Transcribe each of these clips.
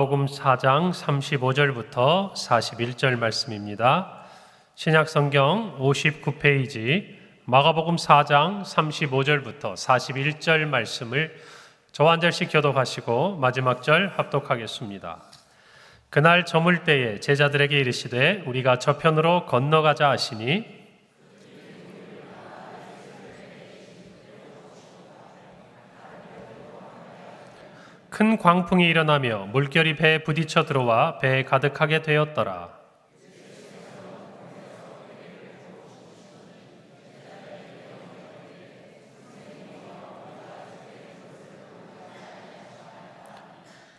복음 4장 35절부터 41절 말씀입니다. 신약성경 59페이지 마가복음 4장 35절부터 41절 말씀을 저와 한 절씩 교독하시고 마지막 절 합독하겠습니다. 그날 저물 때에 제자들에게 이르시되 우리가 저편으로 건너가자 하시니 큰 광풍이 일어나며 물결이 배에 부딪혀 들어와 배에 가득하게 되었더라.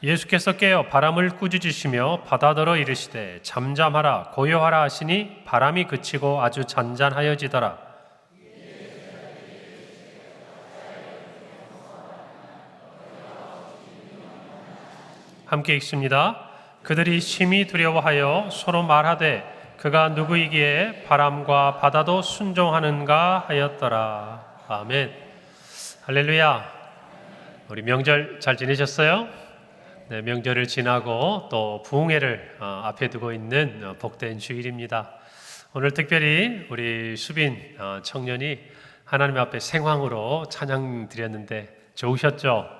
예수께서 깨어 바람을 꾸짖으시며 바다더러 이르시되 잠잠하라 고요하라 하시니 바람이 그치고 아주 잔잔하여지더라. 함께 읽습니다. 그들이 심히 두려워하여 서로 말하되 그가 누구이기에 바람과 바다도 순종하는가 하였더라. 아멘. 할렐루야. 우리 명절 잘 지내셨어요? 네, 명절을 지나고 또 부흥회를 앞에 두고 있는 복된 주일입니다. 오늘 특별히 우리 수빈 청년이 하나님 앞에 생황으로 찬양 드렸는데 좋으셨죠?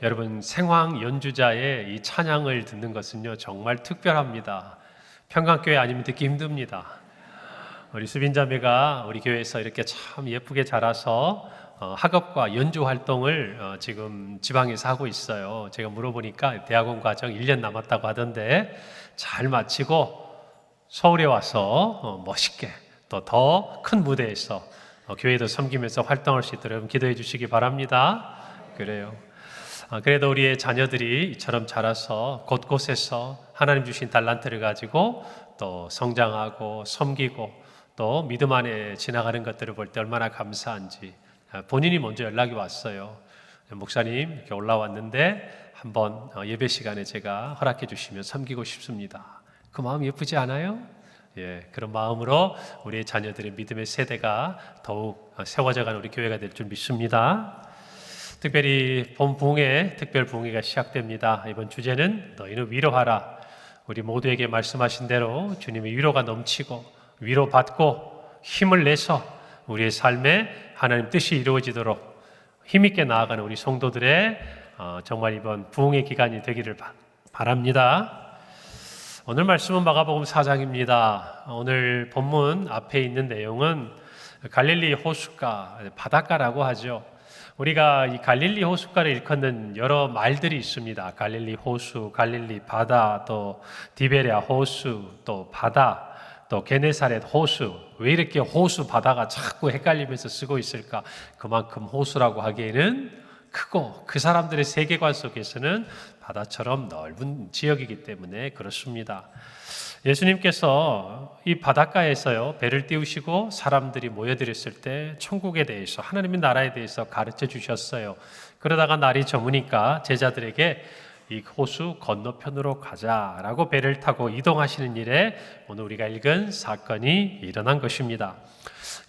여러분, 생황 연주자의 이 찬양을 듣는 것은요 정말 특별합니다. 평강교회 아니면 듣기 힘듭니다. 우리 수빈 자매가 우리 교회에서 이렇게 참 예쁘게 자라서 학업과 연주 활동을 지금 지방에서 하고 있어요. 제가 물어보니까 대학원 과정 1년 남았다고 하던데 잘 마치고 서울에 와서 멋있게 또 더 큰 무대에서 교회도 섬기면서 활동할 수 있도록 여러분 기도해 주시기 바랍니다. 그래요. 그래도 우리의 자녀들이 이처럼 자라서 곳곳에서 하나님 주신 달란트를 가지고 또 성장하고 섬기고 또 믿음 안에 지나가는 것들을 볼 때 얼마나 감사한지 본인이 먼저 연락이 왔어요. 목사님 이렇게 올라왔는데 한번 예배 시간에 제가 허락해 주시면 섬기고 싶습니다. 그 마음 예쁘지 않아요? 예, 그런 마음으로 우리의 자녀들의 믿음의 세대가 더욱 세워져가는 우리 교회가 될 줄 믿습니다. 특별히 본 부흥회, 특별 부흥회가 시작됩니다. 이번 주제는 너희는 위로하라. 우리 모두에게 말씀하신 대로 주님의 위로가 넘치고 위로받고 힘을 내서 우리의 삶에 하나님 뜻이 이루어지도록 힘있게 나아가는 우리 성도들의 정말 이번 부흥회 기간이 되기를 바랍니다. 오늘 말씀은 마가복음 4장입니다. 오늘 본문 앞에 있는 내용은 갈릴리 호숫가, 바닷가라고 하죠. 우리가 이 갈릴리 호숫가를 일컫는 여러 말들이 있습니다. 갈릴리 호수, 갈릴리 바다, 또 디베랴 호수, 또 바다, 또 게네사렛 호수. 왜 이렇게 호수, 바다가 자꾸 헷갈리면서 쓰고 있을까? 그만큼 호수라고 하기에는 크고 그 사람들의 세계관 속에서는 바다처럼 넓은 지역이기 때문에 그렇습니다. 예수님께서 이 바닷가에서요 배를 띄우시고 사람들이 모여들었을 때 천국에 대해서 하나님의 나라에 대해서 가르쳐 주셨어요. 그러다가 날이 저무니까 제자들에게 이 호수 건너편으로 가자라고 배를 타고 이동하시는 일에 오늘 우리가 읽은 사건이 일어난 것입니다.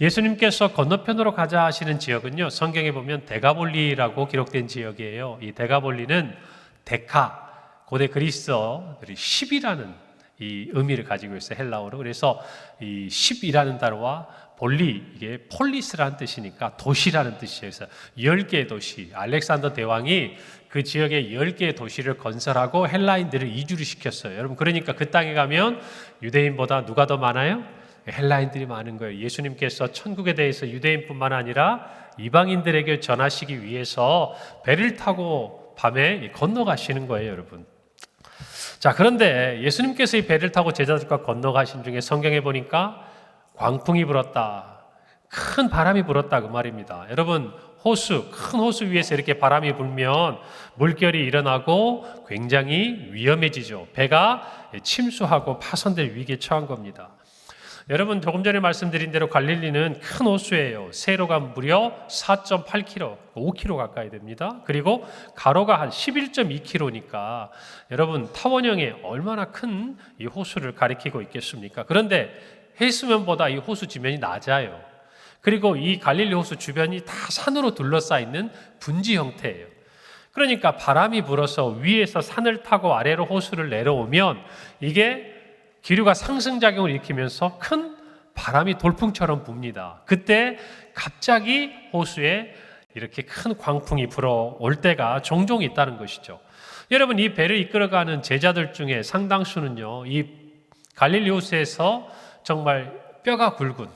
예수님께서 건너편으로 가자 하시는 지역은요 성경에 보면 데가볼리라고 기록된 지역이에요. 이 데가볼리는 데카, 고대 그리스어들이 10이라는 이 의미를 가지고 있어요. 헬라어로. 그래서 이 10이라는 단어와 볼리, 이게 폴리스라는 뜻이니까 도시라는 뜻이에요. 그래서 10개의 도시, 알렉산더 대왕이 그 지역에 10개의 도시를 건설하고 헬라인들을 이주를 시켰어요. 여러분, 그러니까 그 땅에 가면 유대인보다 누가 더 많아요? 헬라인들이 많은 거예요. 예수님께서 천국에 대해서 유대인뿐만 아니라 이방인들에게 전하시기 위해서 배를 타고 밤에 건너가시는 거예요, 여러분. 자, 그런데 예수님께서 이 배를 타고 제자들과 건너가신 중에 성경에 보니까 광풍이 불었다. 큰 바람이 불었다 그 말입니다. 여러분, 큰 호수 위에서 이렇게 바람이 불면 물결이 일어나고 굉장히 위험해지죠. 배가 침수하고 파손될 위기에 처한 겁니다. 여러분, 조금 전에 말씀드린 대로 갈릴리는 큰 호수예요. 세로가 무려 4.8km, 5km 가까이 됩니다. 그리고 가로가 한 11.2km니까 여러분 타원형의 얼마나 큰 이 호수를 가리키고 있겠습니까? 그런데 해수면보다 이 호수 지면이 낮아요. 그리고 이 갈릴리 호수 주변이 다 산으로 둘러싸여 있는 분지 형태예요. 그러니까 바람이 불어서 위에서 산을 타고 아래로 호수를 내려오면 이게 기류가 상승작용을 일으키면서 큰 바람이 돌풍처럼 붑니다. 그때 갑자기 호수에 이렇게 큰 광풍이 불어올 때가 종종 있다는 것이죠. 여러분, 이 배를 이끌어가는 제자들 중에 상당수는요, 이 갈릴리 호수에서 정말 뼈가 굵은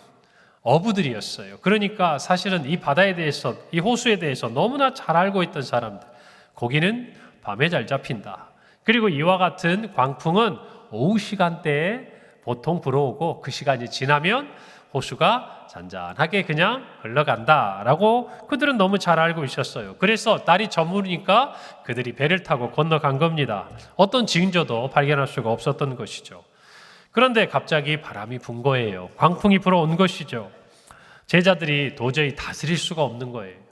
어부들이었어요. 그러니까 사실은 이 바다에 대해서, 이 호수에 대해서 너무나 잘 알고 있던 사람들. 고기는 밤에 잘 잡힌다. 그리고 이와 같은 광풍은 오후 시간대에 보통 불어오고 그 시간이 지나면 호수가 잔잔하게 그냥 흘러간다라고 그들은 너무 잘 알고 있었어요. 그래서 날이 저무니까 그들이 배를 타고 건너간 겁니다. 어떤 징조도 발견할 수가 없었던 것이죠. 그런데 갑자기 바람이 분 거예요. 광풍이 불어온 것이죠. 제자들이 도저히 다스릴 수가 없는 거예요.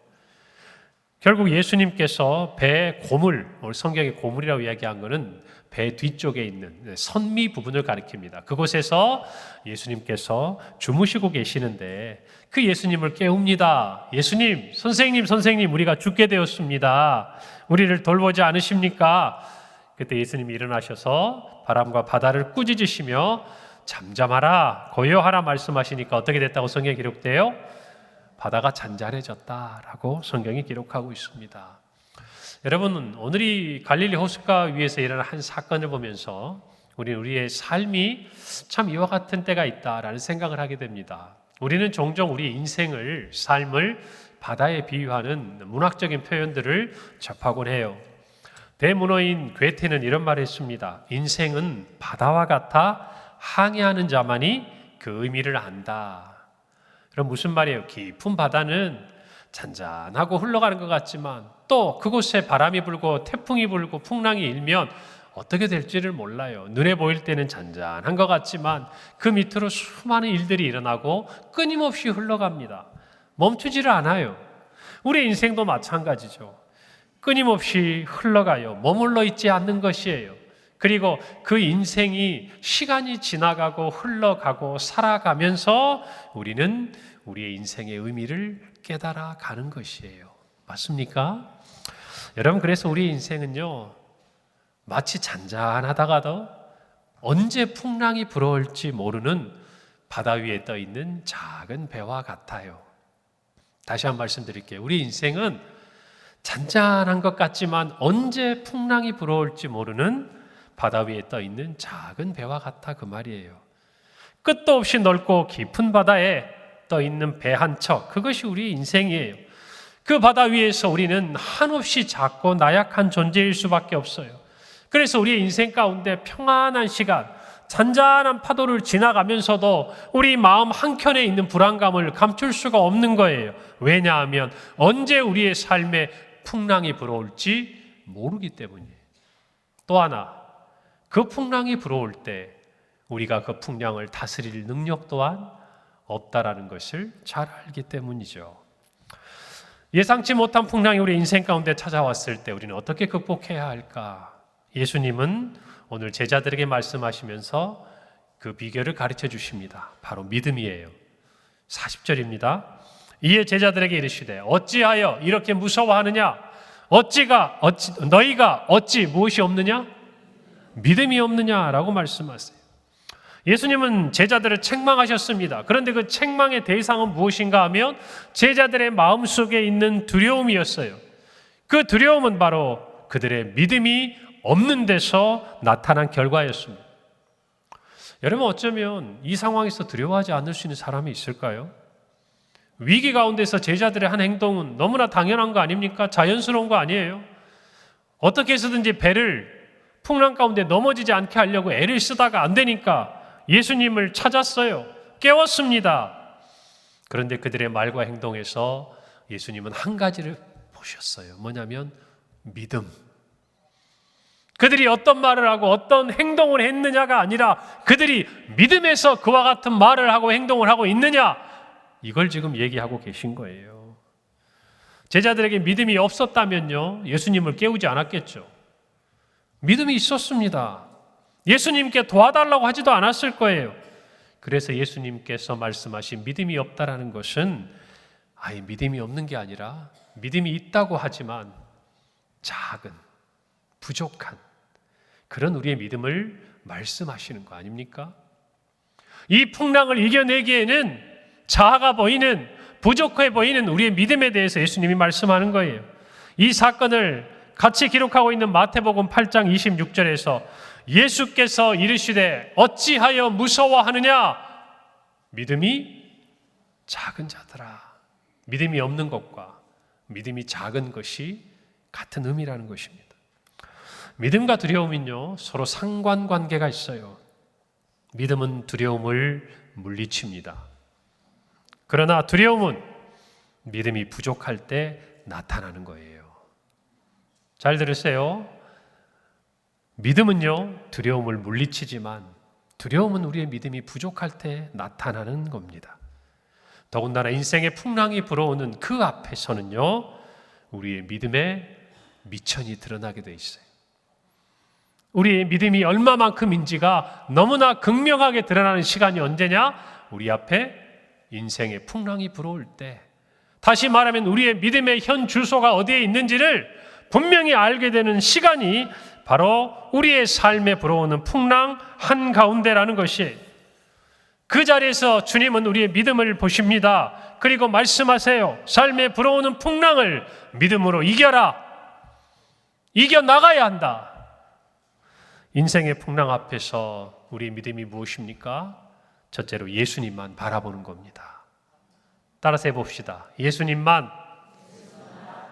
결국 예수님께서 배 고물, 오늘 성경에 고물이라고 이야기한 것은 배 뒤쪽에 있는 선미 부분을 가리킵니다. 그곳에서 예수님께서 주무시고 계시는데 그 예수님을 깨웁니다. 예수님, 선생님, 우리가 죽게 되었습니다. 우리를 돌보지 않으십니까? 그때 예수님이 일어나셔서 바람과 바다를 꾸짖으시며 잠잠하라, 고요하라 말씀하시니까 어떻게 됐다고 성경에 기록돼요? 바다가 잔잔해졌다라고 성경이 기록하고 있습니다. 여러분, 오늘 이 갈릴리 호숫가 위에서 일어난 한 사건을 보면서 우리의 삶이 참 이와 같은 때가 있다라는 생각을 하게 됩니다. 우리는 종종 우리 인생을, 삶을 바다에 비유하는 문학적인 표현들을 접하곤 해요. 대문어인 괴테는 이런 말을 했습니다. 인생은 바다와 같아 항해하는 자만이 그 의미를 안다. 그럼 무슨 말이에요? 깊은 바다는 잔잔하고 흘러가는 것 같지만 또 그곳에 바람이 불고 태풍이 불고 풍랑이 일면 어떻게 될지를 몰라요. 눈에 보일 때는 잔잔한 것 같지만 그 밑으로 수많은 일들이 일어나고 끊임없이 흘러갑니다. 멈추지를 않아요. 우리 인생도 마찬가지죠. 끊임없이 흘러가요. 머물러 있지 않는 것이에요. 그리고 그 인생이 시간이 지나가고 흘러가고 살아가면서 우리는 우리의 인생의 의미를 깨달아 가는 것이에요. 맞습니까? 여러분, 그래서 우리 인생은요, 마치 잔잔하다가도 언제 풍랑이 불어올지 모르는 바다 위에 떠 있는 작은 배와 같아요. 다시 한번 말씀드릴게요. 우리 인생은 잔잔한 것 같지만 언제 풍랑이 불어올지 모르는 바다 위에 떠 있는 작은 배와 같아, 그 말이에요. 끝도 없이 넓고 깊은 바다에 떠 있는 배 한 척, 그것이 우리 인생이에요. 그 바다 위에서 우리는 한없이 작고 나약한 존재일 수밖에 없어요. 그래서 우리의 인생 가운데 평안한 시간, 잔잔한 파도를 지나가면서도 우리 마음 한켠에 있는 불안감을 감출 수가 없는 거예요. 왜냐하면 언제 우리의 삶에 풍랑이 불어올지 모르기 때문이에요. 또 하나, 그 풍랑이 불어올 때 우리가 그 풍랑을 다스릴 능력 또한 없다라는 것을 잘 알기 때문이죠. 예상치 못한 풍랑이 우리 인생 가운데 찾아왔을 때 우리는 어떻게 극복해야 할까? 예수님은 오늘 제자들에게 말씀하시면서 그 비결을 가르쳐 주십니다. 바로 믿음이에요. 40절입니다. 이에 제자들에게 이르시되 어찌하여 이렇게 무서워하느냐? 너희가 어찌 무엇이 없느냐? 믿음이 없느냐라고 말씀하세요. 예수님은 제자들을 책망하셨습니다. 그런데 그 책망의 대상은 무엇인가 하면 제자들의 마음속에 있는 두려움이었어요. 그 두려움은 바로 그들의 믿음이 없는 데서 나타난 결과였습니다. 여러분, 어쩌면 이 상황에서 두려워하지 않을 수 있는 사람이 있을까요? 위기 가운데서 제자들의 한 행동은 너무나 당연한 거 아닙니까? 자연스러운 거 아니에요? 어떻게 해서든지 배를 풍랑 가운데 넘어지지 않게 하려고 애를 쓰다가 안 되니까 예수님을 찾았어요. 깨웠습니다. 그런데 그들의 말과 행동에서 예수님은 한 가지를 보셨어요. 뭐냐면 믿음. 그들이 어떤 말을 하고 어떤 행동을 했느냐가 아니라 그들이 믿음에서 그와 같은 말을 하고 행동을 하고 있느냐, 이걸 지금 얘기하고 계신 거예요. 제자들에게 믿음이 없었다면요, 예수님을 깨우지 않았겠죠. 믿음이 있었습니다. 예수님께 도와달라고 하지도 않았을 거예요. 그래서 예수님께서 말씀하신 믿음이 없다라는 것은 아예 믿음이 없는 게 아니라 믿음이 있다고 하지만 작은, 부족한 그런 우리의 믿음을 말씀하시는 거 아닙니까? 이 풍랑을 이겨내기에는 자아가 보이는, 부족해 보이는 우리의 믿음에 대해서 예수님이 말씀하는 거예요. 이 사건을 같이 기록하고 있는 마태복음 8장 26절에서 예수께서 이르시되 어찌하여 무서워하느냐? 믿음이 작은 자들아. 믿음이 없는 것과 믿음이 작은 것이 같은 의미라는 것입니다. 믿음과 두려움은요, 서로 상관관계가 있어요. 믿음은 두려움을 물리칩니다. 그러나 두려움은 믿음이 부족할 때 나타나는 거예요. 잘 들으세요. 믿음은요, 두려움을 물리치지만 두려움은 우리의 믿음이 부족할 때 나타나는 겁니다. 더군다나 인생의 풍랑이 불어오는 그 앞에서는요, 우리의 믿음의 미천이 드러나게 돼 있어요. 우리의 믿음이 얼마만큼인지가 너무나 극명하게 드러나는 시간이 언제냐? 우리 앞에 인생의 풍랑이 불어올 때, 다시 말하면 우리의 믿음의 현 주소가 어디에 있는지를 분명히 알게 되는 시간이 바로 우리의 삶에 불어오는 풍랑 한가운데라는 것이, 그 자리에서 주님은 우리의 믿음을 보십니다. 그리고 말씀하세요. 삶에 불어오는 풍랑을 믿음으로 이겨라. 이겨나가야 한다. 인생의 풍랑 앞에서 우리의 믿음이 무엇입니까? 첫째로 예수님만 바라보는 겁니다. 따라서 해봅시다. 예수님만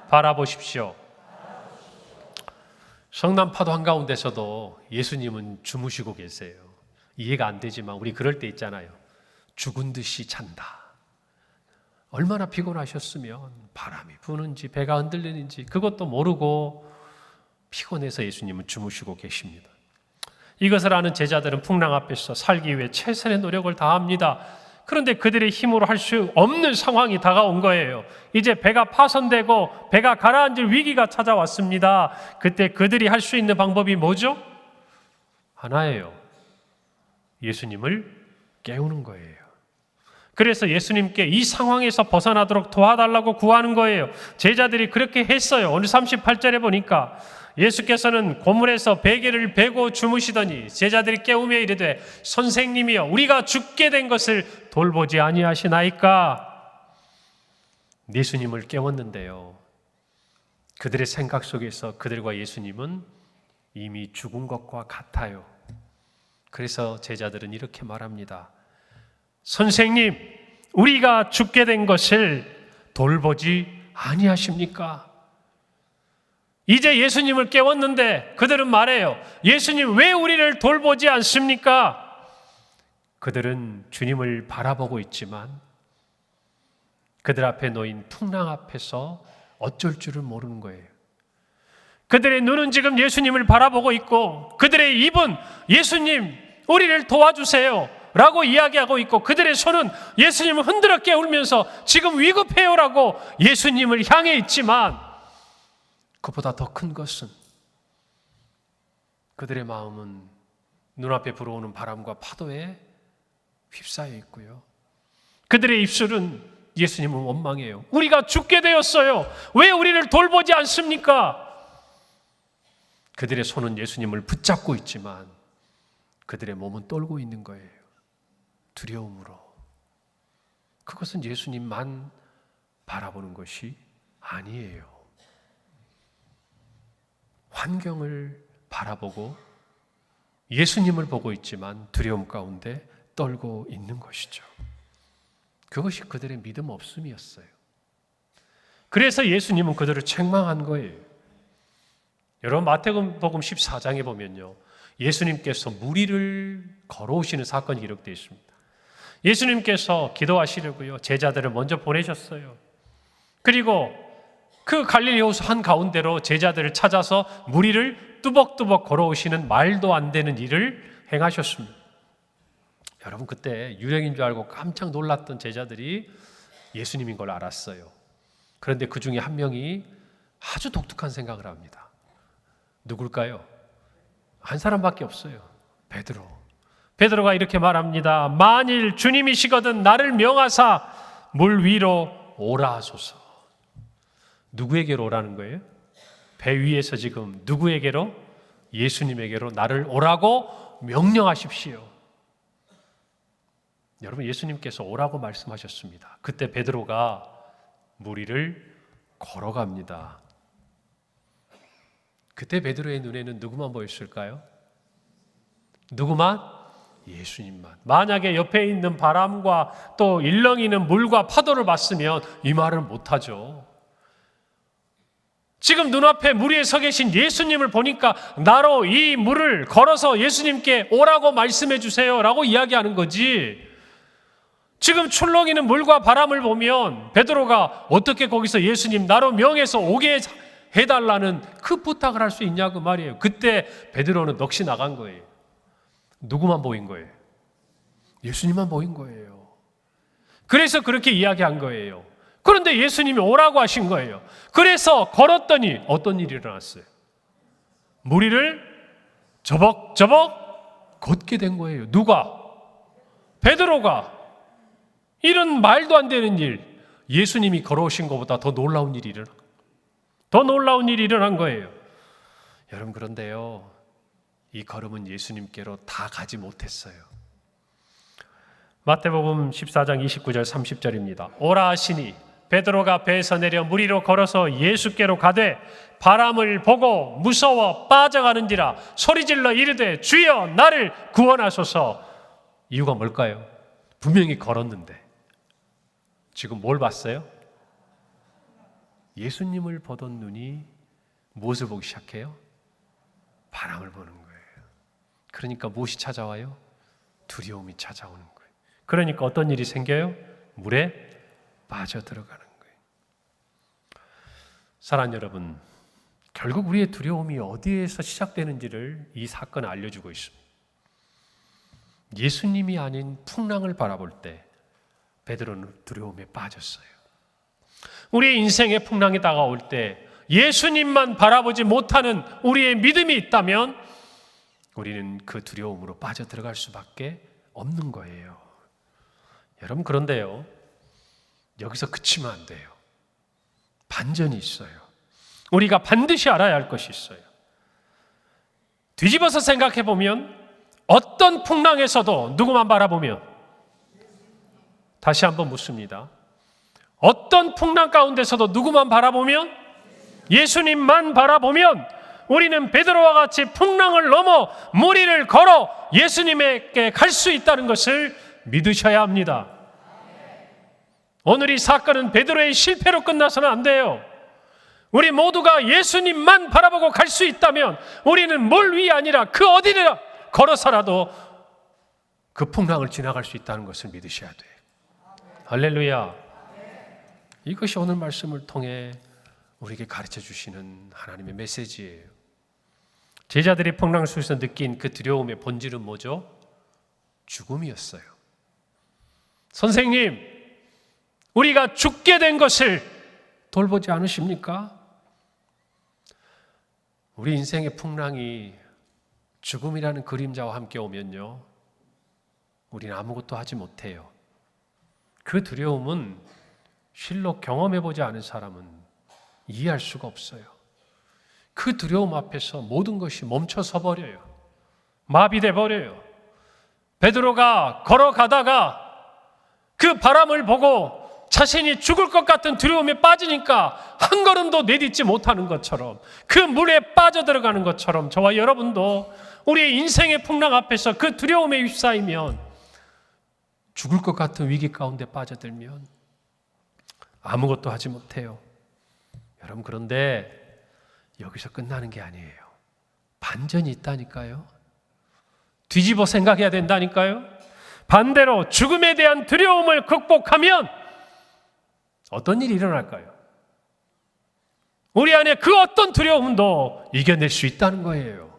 바라보십시오. 성남 파도 한가운데서도 예수님은 주무시고 계세요. 이해가 안 되지만 우리 그럴 때 있잖아요. 죽은 듯이 잔다. 얼마나 피곤하셨으면 바람이 부는지 배가 흔들리는지 그것도 모르고 피곤해서 예수님은 주무시고 계십니다. 이것을 아는 제자들은 풍랑 앞에서 살기 위해 최선의 노력을 다합니다. 그런데 그들의 힘으로 할 수 없는 상황이 다가온 거예요. 이제 배가 파손되고 배가 가라앉을 위기가 찾아왔습니다. 그때 그들이 할 수 있는 방법이 뭐죠? 하나예요. 예수님을 깨우는 거예요. 그래서 예수님께 이 상황에서 벗어나도록 도와달라고 구하는 거예요. 제자들이 그렇게 했어요. 오늘 38절에 보니까 예수께서는 고물에서 베개를 베고 주무시더니 제자들이 깨우며 이르되 선생님이여 우리가 죽게 된 것을 돌보지 아니하시나이까. 예수님을 깨웠는데요, 그들의 생각 속에서 그들과 예수님은 이미 죽은 것과 같아요. 그래서 제자들은 이렇게 말합니다. 선생님, 우리가 죽게 된 것을 돌보지 아니하십니까? 이제 예수님을 깨웠는데 그들은 말해요. 예수님, 왜 우리를 돌보지 않습니까? 그들은 주님을 바라보고 있지만 그들 앞에 놓인 풍랑 앞에서 어쩔 줄을 모르는 거예요. 그들의 눈은 지금 예수님을 바라보고 있고 그들의 입은 예수님, 우리를 도와주세요 라고 이야기하고 있고 그들의 손은 예수님을 흔들어 깨우면서 지금 위급해요 라고 예수님을 향해 있지만, 그보다 더 큰 것은 그들의 마음은 눈앞에 불어오는 바람과 파도에 휩싸여 있고요, 그들의 입술은 예수님을 원망해요. 우리가 죽게 되었어요. 왜 우리를 돌보지 않습니까? 그들의 손은 예수님을 붙잡고 있지만 그들의 몸은 떨고 있는 거예요. 두려움으로. 그것은 예수님만 바라보는 것이 아니에요. 환경을 바라보고 예수님을 보고 있지만 두려움 가운데 떨고 있는 것이죠. 그것이 그들의 믿음 없음이었어요. 그래서 예수님은 그들을 책망한 거예요. 여러분 마태복음 14장에 보면요, 예수님께서 무리를 걸어오시는 사건이 기록되어 있습니다. 예수님께서 기도하시려고요, 제자들을 먼저 보내셨어요. 그리고 그 갈릴리 호수 한가운데로 제자들을 찾아서 무리를 뚜벅뚜벅 걸어오시는 말도 안 되는 일을 행하셨습니다. 여러분 그때 유령인 줄 알고 깜짝 놀랐던 제자들이 예수님인 걸 알았어요. 그런데 그 중에 한 명이 아주 독특한 생각을 합니다. 누굴까요? 한 사람밖에 없어요. 베드로. 베드로가 이렇게 말합니다. 만일 주님이시거든 나를 명하사 물 위로 오라 하소서. 누구에게로 오라는 거예요? 배 위에서 지금 누구에게로? 예수님에게로 나를 오라고 명령하십시오. 여러분, 예수님께서 오라고 말씀하셨습니다. 그때 베드로가 물 위를 걸어갑니다. 그때 베드로의 눈에는 누구만 보였을까요? 누구만? 예수님만. 만약에 옆에 있는 바람과 또 일렁이는 물과 파도를 봤으면 이 말을 못하죠. 지금 눈앞에 물 위에 서 계신 예수님을 보니까 나로 이 물을 걸어서 예수님께 오라고 말씀해 주세요 라고 이야기하는 거지. 지금 출렁이는 물과 바람을 보면 베드로가 어떻게 거기서 예수님 나로 명해서 오게 해달라는 그 부탁을 할 수 있냐고 말이에요. 그때 베드로는 넋이 나간 거예요. 누구만 보인 거예요? 예수님만 보인 거예요. 그래서 그렇게 이야기한 거예요. 그런데 예수님이 오라고 하신 거예요. 그래서 걸었더니 어떤 일이 일어났어요? 물 위를 저벅저벅 걷게 된 거예요. 누가? 베드로가. 이런 말도 안 되는 일, 예수님이 걸어오신 것보다 더 놀라운 일이 일어난 거예요. 여러분, 그런데요, 이 걸음은 예수님께로 다 가지 못했어요. 마태복음 14장 29절 30절입니다. 오라 하시니 베드로가 배에서 내려 물 위로 걸어서 예수께로 가되 바람을 보고 무서워 빠져가는지라 소리질러 이르되 주여 나를 구원하소서. 이유가 뭘까요? 분명히 걸었는데 지금 뭘 봤어요? 예수님을 보던 눈이 무엇을 보기 시작해요? 바람을 보는 거예요. 그러니까 무엇이 찾아와요? 두려움이 찾아오는 거예요. 그러니까 어떤 일이 생겨요? 물에 빠져들어가는 거예요. 사랑하는 여러분, 결국 우리의 두려움이 어디에서 시작되는지를 이 사건은 알려주고 있습니다. 예수님이 아닌 풍랑을 바라볼 때 베드로는 두려움에 빠졌어요. 우리의 인생의 풍랑이 다가올 때 예수님만 바라보지 못하는 우리의 믿음이 있다면 우리는 그 두려움으로 빠져들어갈 수밖에 없는 거예요. 여러분, 그런데요, 여기서 그치면 안 돼요. 반전이 있어요. 우리가 반드시 알아야 할 것이 있어요. 뒤집어서 생각해 보면 어떤 풍랑에서도 누구만 바라보면, 다시 한번 묻습니다. 어떤 풍랑 가운데서도 누구만 바라보면? 예수님만 바라보면 우리는 베드로와 같이 풍랑을 넘어 물 위를 걸어 예수님에게 갈 수 있다는 것을 믿으셔야 합니다. 오늘 이 사건은 베드로의 실패로 끝나서는 안 돼요. 우리 모두가 예수님만 바라보고 갈 수 있다면 우리는 물 위 아니라 그 어디를 걸어서라도 그 풍랑을 지나갈 수 있다는 것을 믿으셔야 돼요. 할렐루야. 이것이 오늘 말씀을 통해 우리에게 가르쳐 주시는 하나님의 메시지예요. 제자들이 풍랑 속에서 느낀 그 두려움의 본질은 뭐죠? 죽음이었어요. 선생님, 우리가 죽게 된 것을 돌보지 않으십니까? 우리 인생의 풍랑이 죽음이라는 그림자와 함께 오면요, 우리는 아무것도 하지 못해요. 그 두려움은 실로 경험해보지 않은 사람은 이해할 수가 없어요. 그 두려움 앞에서 모든 것이 멈춰서 버려요. 마비돼 버려요. 베드로가 걸어가다가 그 바람을 보고 자신이 죽을 것 같은 두려움에 빠지니까 한 걸음도 내딛지 못하는 것처럼, 그 물에 빠져들어가는 것처럼 저와 여러분도 우리의 인생의 풍랑 앞에서 그 두려움에 휩싸이면, 죽을 것 같은 위기 가운데 빠져들면 아무것도 하지 못해요. 여러분, 그런데 여기서 끝나는 게 아니에요. 반전이 있다니까요. 뒤집어 생각해야 된다니까요. 반대로 죽음에 대한 두려움을 극복하면 어떤 일이 일어날까요? 우리 안에 그 어떤 두려움도 이겨낼 수 있다는 거예요.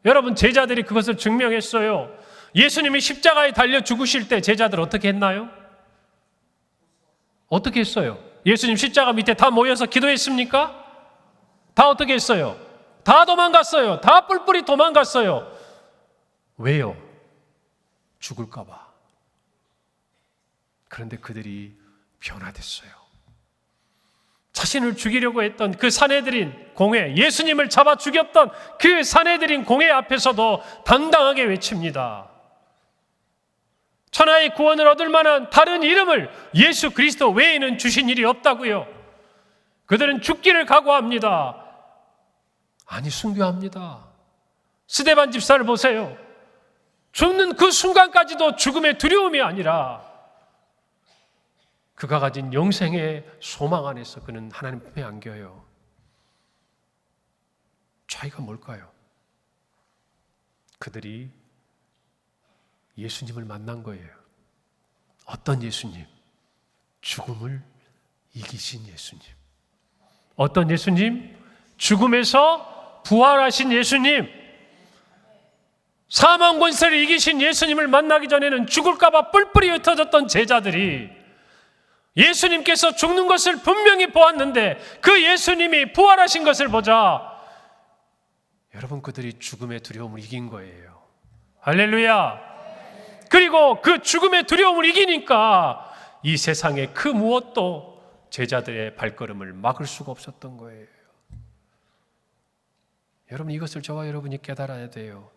여러분, 제자들이 그것을 증명했어요. 예수님이 십자가에 달려 죽으실 때 제자들 어떻게 했나요? 어떻게 했어요? 예수님 십자가 밑에 다 모여서 기도했습니까? 다 어떻게 했어요? 다 도망갔어요. 다 뿔뿔이 도망갔어요. 왜요? 죽을까 봐. 그런데 그들이 변화됐어요. 자신을 죽이려고 했던 그 사내들인 공회, 예수님을 잡아 죽였던 그 사내들인 공회 앞에서도 당당하게 외칩니다. 천하의 구원을 얻을 만한 다른 이름을 예수 그리스도 외에는 주신 일이 없다고요. 그들은 죽기를 각오합니다. 아니, 순교합니다. 스데반 집사를 보세요. 죽는 그 순간까지도 죽음의 두려움이 아니라 그가 가진 영생의 소망 안에서 그는 하나님 품에 안겨요. 차이가 뭘까요? 그들이 예수님을 만난 거예요. 어떤 예수님? 죽음을 이기신 예수님. 어떤 예수님? 죽음에서 부활하신 예수님. 사망 권세를 이기신 예수님을 만나기 전에는 죽을까봐 뿔뿔이 흩어졌던 제자들이 예수님께서 죽는 것을 분명히 보았는데 그 예수님이 부활하신 것을 보자 여러분, 그들이 죽음의 두려움을 이긴 거예요. 할렐루야. 그리고 그 죽음의 두려움을 이기니까 이 세상의 그 무엇도 제자들의 발걸음을 막을 수가 없었던 거예요. 여러분, 이것을 저와 여러분이 깨달아야 돼요.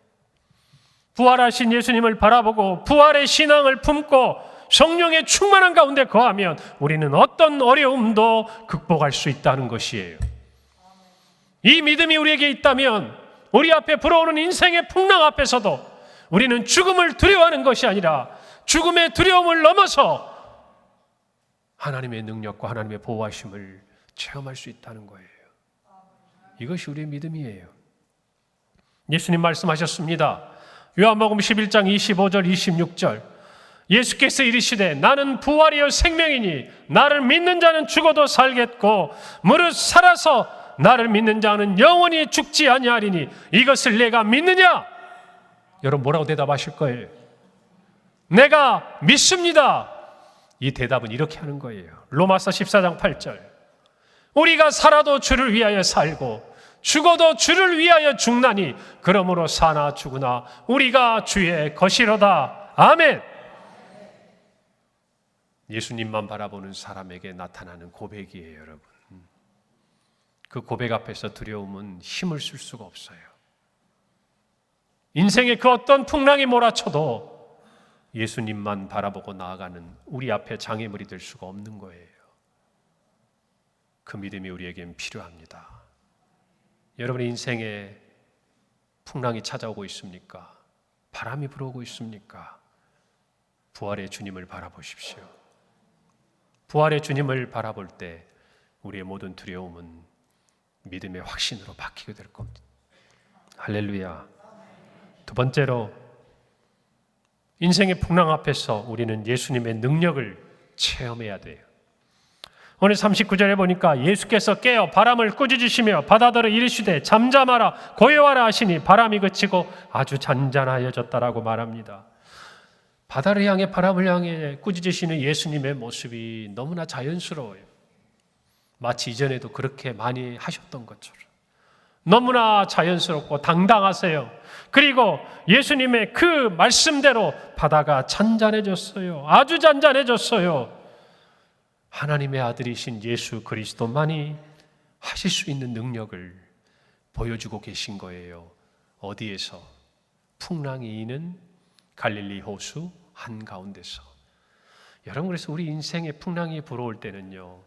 부활하신 예수님을 바라보고 부활의 신앙을 품고 성령의 충만한 가운데 거하면 우리는 어떤 어려움도 극복할 수 있다는 것이에요. 이 믿음이 우리에게 있다면 우리 앞에 불어오는 인생의 풍랑 앞에서도 우리는 죽음을 두려워하는 것이 아니라 죽음의 두려움을 넘어서 하나님의 능력과 하나님의 보호하심을 체험할 수 있다는 거예요. 이것이 우리의 믿음이에요. 예수님 말씀하셨습니다. 요한복음 11장 25절 26절 예수께서 이르시되 나는 부활이요 생명이니 나를 믿는 자는 죽어도 살겠고 무릇 살아서 나를 믿는 자는 영원히 죽지 아니하리니 이것을 내가 믿느냐? 여러분, 뭐라고 대답하실 거예요? 내가 믿습니다. 이 대답은 이렇게 하는 거예요. 로마서 14장 8절 우리가 살아도 주를 위하여 살고 죽어도 주를 위하여 죽나니 그러므로 사나 죽으나 우리가 주의 것이로다. 아멘. 예수님만 바라보는 사람에게 나타나는 고백이에요, 여러분. 그 고백 앞에서 두려움은 힘을 쓸 수가 없어요. 인생의 그 어떤 풍랑이 몰아쳐도 예수님만 바라보고 나아가는 우리 앞에 장애물이 될 수가 없는 거예요. 그 믿음이 우리에겐 필요합니다. 여러분의 인생에 풍랑이 찾아오고 있습니까? 바람이 불어오고 있습니까? 부활의 주님을 바라보십시오. 부활의 주님을 바라볼 때 우리의 모든 두려움은 믿음의 확신으로 바뀌게 될 겁니다. 할렐루야. 두 번째로, 인생의 풍랑 앞에서 우리는 예수님의 능력을 체험해야 돼요. 오늘 39절에 보니까 예수께서 깨어 바람을 꾸짖으시며 바다더러 이르시되 잠잠하라 고요하라 하시니 바람이 그치고 아주 잔잔하여졌다라고 말합니다. 바다를 향해 바람을 향해 꾸짖으시는 예수님의 모습이 너무나 자연스러워요. 마치 이전에도 그렇게 많이 하셨던 것처럼 너무나 자연스럽고 당당하세요. 그리고 예수님의 그 말씀대로 바다가 잔잔해졌어요. 아주 잔잔해졌어요. 하나님의 아들이신 예수 그리스도만이 하실 수 있는 능력을 보여주고 계신 거예요. 어디에서? 풍랑이 이는 갈릴리 호수 한가운데서. 여러분, 그래서 우리 인생에 풍랑이 불어올 때는요,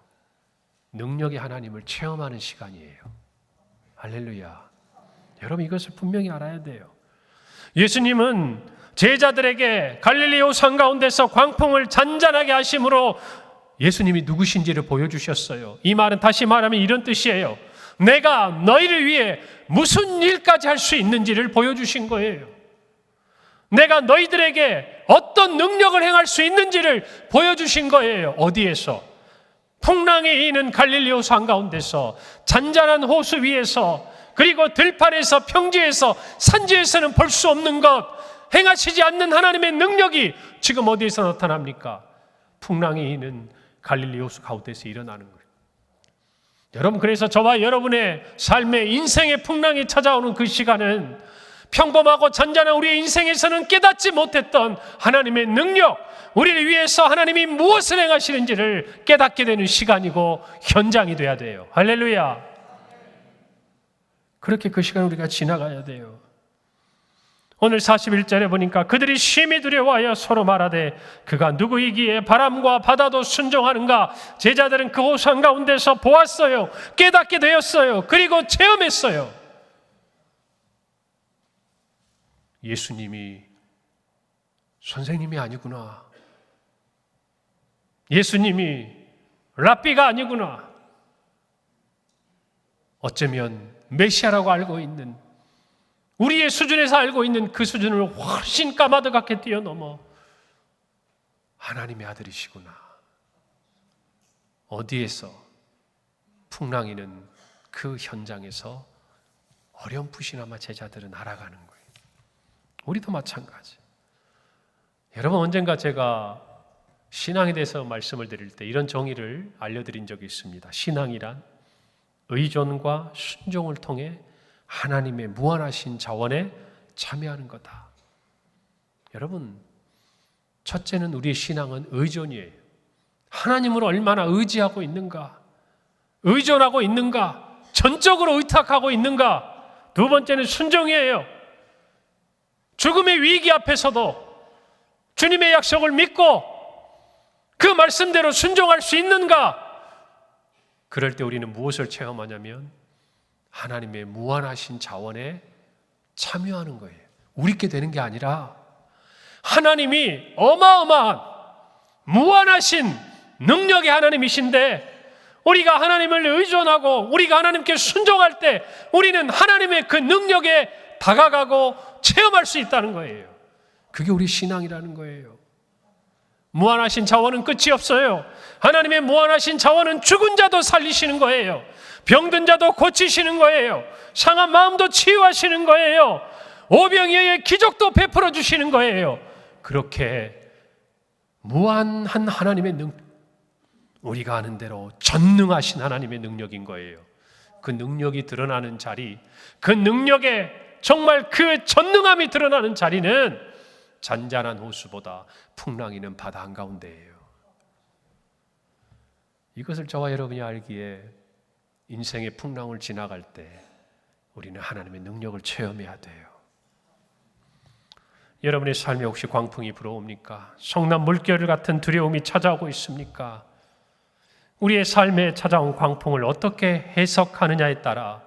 능력의 하나님을 체험하는 시간이에요. 할렐루야. 여러분, 이것을 분명히 알아야 돼요. 예수님은 제자들에게 갈릴리 호수 한가운데서 광풍을 잔잔하게 하심으로 예수님이 누구신지를 보여주셨어요. 이 말은 다시 말하면 이런 뜻이에요. 내가 너희를 위해 무슨 일까지 할 수 있는지를 보여주신 거예요. 내가 너희들에게 어떤 능력을 행할 수 있는지를 보여주신 거예요. 어디에서? 풍랑이 이는 갈릴리 호수 한가운데서, 잔잔한 호수 위에서, 그리고 들판에서, 평지에서, 산지에서는 볼 수 없는 것, 행하시지 않는 하나님의 능력이 지금 어디에서 나타납니까? 풍랑이 이는 갈릴리 호수 가운데서 일어나는 거예요. 여러분, 그래서 저와 여러분의 삶의 인생의 풍랑이 찾아오는 그 시간은 평범하고 잔잔한 우리의 인생에서는 깨닫지 못했던 하나님의 능력, 우리를 위해서 하나님이 무엇을 행하시는지를 깨닫게 되는 시간이고 현장이 돼야 돼요. 할렐루야. 그렇게 그 시간 우리가 지나가야 돼요. 오늘 41절에 보니까 그들이 심히 두려워하여 서로 말하되 그가 누구이기에 바람과 바다도 순종하는가. 제자들은 그 호수 한가운데서 보았어요. 깨닫게 되었어요. 그리고 체험했어요. 예수님이 선생님이 아니구나. 예수님이 랍비가 아니구나. 어쩌면 메시아라고 알고 있는, 우리의 수준에서 알고 있는 그 수준을 훨씬 까마득하게 뛰어넘어 하나님의 아들이시구나. 어디에서? 풍랑이는 그 현장에서 어렴풋이나마 제자들은 알아가는 거예요. 우리도 마찬가지. 여러분, 언젠가 제가 신앙에 대해서 말씀을 드릴 때 이런 정의를 알려드린 적이 있습니다. 신앙이란 의존과 순종을 통해 하나님의 무한하신 자원에 참여하는 거다. 여러분, 첫째는 우리의 신앙은 의존이에요. 하나님을 얼마나 의지하고 있는가, 의존하고 있는가, 전적으로 의탁하고 있는가. 두 번째는 순종이에요. 죽음의 위기 앞에서도 주님의 약속을 믿고 그 말씀대로 순종할 수 있는가. 그럴 때 우리는 무엇을 체험하냐면 하나님의 무한하신 자원에 참여하는 거예요. 우리께 되는 게 아니라 하나님이 어마어마한 무한하신 능력의 하나님이신데, 우리가 하나님을 의존하고 우리가 하나님께 순종할 때 우리는 하나님의 그 능력에 다가가고 체험할 수 있다는 거예요. 그게 우리 신앙이라는 거예요. 무한하신 자원은 끝이 없어요. 하나님의 무한하신 자원은 죽은 자도 살리시는 거예요. 병든 자도 고치시는 거예요. 상한 마음도 치유하시는 거예요. 오병이어의 기적도 베풀어 주시는 거예요. 그렇게 무한한 하나님의 우리가 아는 대로 전능하신 하나님의 능력인 거예요. 그 능력이 드러나는 자리, 그 능력에 정말 그 전능함이 드러나는 자리는 잔잔한 호수보다 풍랑이는 바다 한가운데예요. 이것을 저와 여러분이 알기에 인생의 풍랑을 지나갈 때 우리는 하나님의 능력을 체험해야 돼요. 여러분의 삶에 혹시 광풍이 불어옵니까? 성난 물결 같은 두려움이 찾아오고 있습니까? 우리의 삶에 찾아온 광풍을 어떻게 해석하느냐에 따라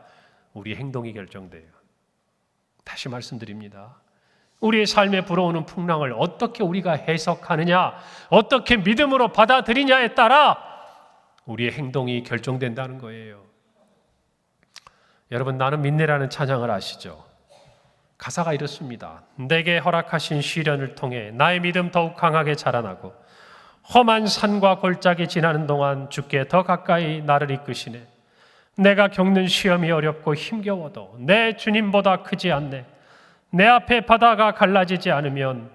우리의 행동이 결정돼요. 다시 말씀드립니다. 우리의 삶에 불어오는 풍랑을 어떻게 우리가 해석하느냐, 어떻게 믿음으로 받아들이냐에 따라 우리의 행동이 결정된다는 거예요. 여러분, 나는 믿네라는 찬양을 아시죠? 가사가 이렇습니다. 내게 허락하신 시련을 통해 나의 믿음 더욱 강하게 자라나고 험한 산과 골짜기 지나는 동안 주께 더 가까이 나를 이끄시네. 내가 겪는 시험이 어렵고 힘겨워도 내 주님보다 크지 않네. 내 앞에 바다가 갈라지지 않으면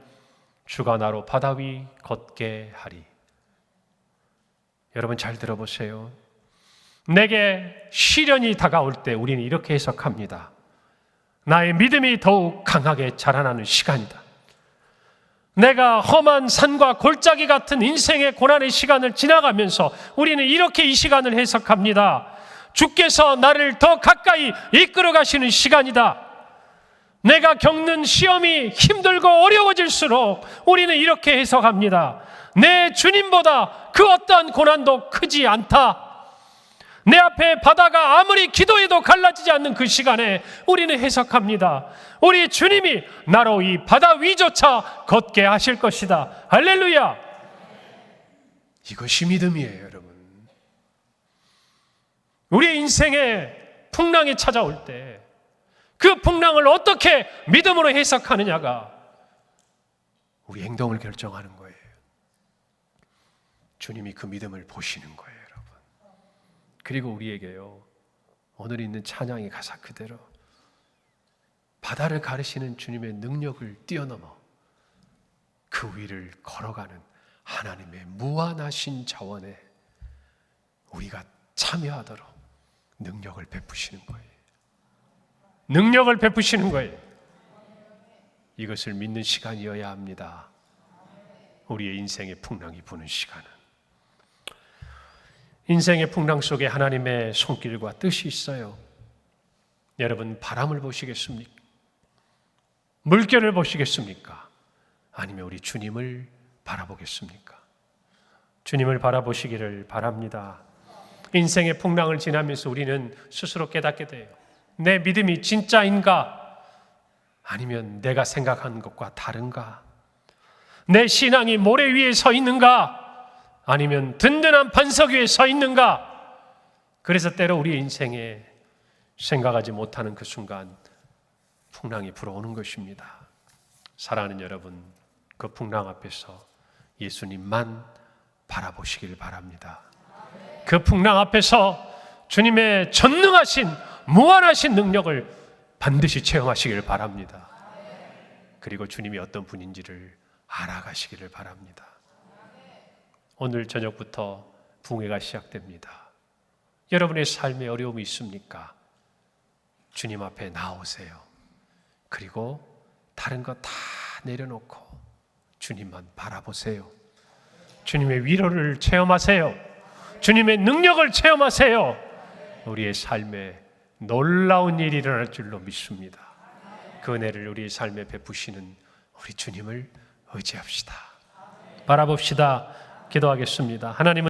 주가 나로 바다 위 걷게 하리. 여러분 잘 들어보세요. 내게 시련이 다가올 때 우리는 이렇게 해석합니다. 나의 믿음이 더욱 강하게 자라나는 시간이다. 내가 험한 산과 골짜기 같은 인생의 고난의 시간을 지나가면서 우리는 이렇게 이 시간을 해석합니다. 주께서 나를 더 가까이 이끌어 가시는 시간이다. 내가 겪는 시험이 힘들고 어려워질수록 우리는 이렇게 해석합니다. 내 주님보다 그 어떠한 고난도 크지 않다. 내 앞에 바다가 아무리 기도해도 갈라지지 않는 그 시간에 우리는 해석합니다. 우리 주님이 나로 이 바다 위조차 걷게 하실 것이다. 할렐루야. 이것이 믿음이에요, 여러분. 우리 인생에 풍랑이 찾아올 때 그 풍랑을 어떻게 믿음으로 해석하느냐가 우리 행동을 결정하는 거예요. 주님이 그 믿음을 보시는 거예요, 여러분. 그리고 우리에게요, 오늘 있는 찬양의 가사 그대로 바다를 가르시는 주님의 능력을 뛰어넘어 그 위를 걸어가는 하나님의 무한하신 자원에 우리가 참여하도록 능력을 베푸시는 거예요. 능력을 베푸시는 거예요. 이것을 믿는 시간이어야 합니다. 우리의 인생의 풍랑이 부는 시간은. 인생의 풍랑 속에 하나님의 손길과 뜻이 있어요. 여러분, 바람을 보시겠습니까? 물결을 보시겠습니까? 아니면 우리 주님을 바라보겠습니까? 주님을 바라보시기를 바랍니다. 인생의 풍랑을 지나면서 우리는 스스로 깨닫게 돼요. 내 믿음이 진짜인가? 아니면 내가 생각한 것과 다른가? 내 신앙이 모래 위에 서 있는가? 아니면 든든한 반석 위에 서 있는가? 그래서 때로 우리 인생에 생각하지 못하는 그 순간 풍랑이 불어오는 것입니다. 사랑하는 여러분, 그 풍랑 앞에서 예수님만 바라보시길 바랍니다. 그 풍랑 앞에서 주님의 전능하신 무한하신 능력을 반드시 체험하시길 바랍니다. 그리고 주님이 어떤 분인지를 알아가시기를 바랍니다. 오늘 저녁부터 붕괴가 시작됩니다. 여러분의 삶에 어려움이 있습니까? 주님 앞에 나오세요. 그리고 다른 거 다 내려놓고 주님만 바라보세요. 주님의 위로를 체험하세요. 주님의 능력을 체험하세요. 우리의 삶에 놀라운 일이 일어날 줄로 믿습니다. 그 은혜를 우리의 삶에 베푸시는 우리 주님을 의지합시다. 바라봅시다. 기도하겠습니다. 하나님은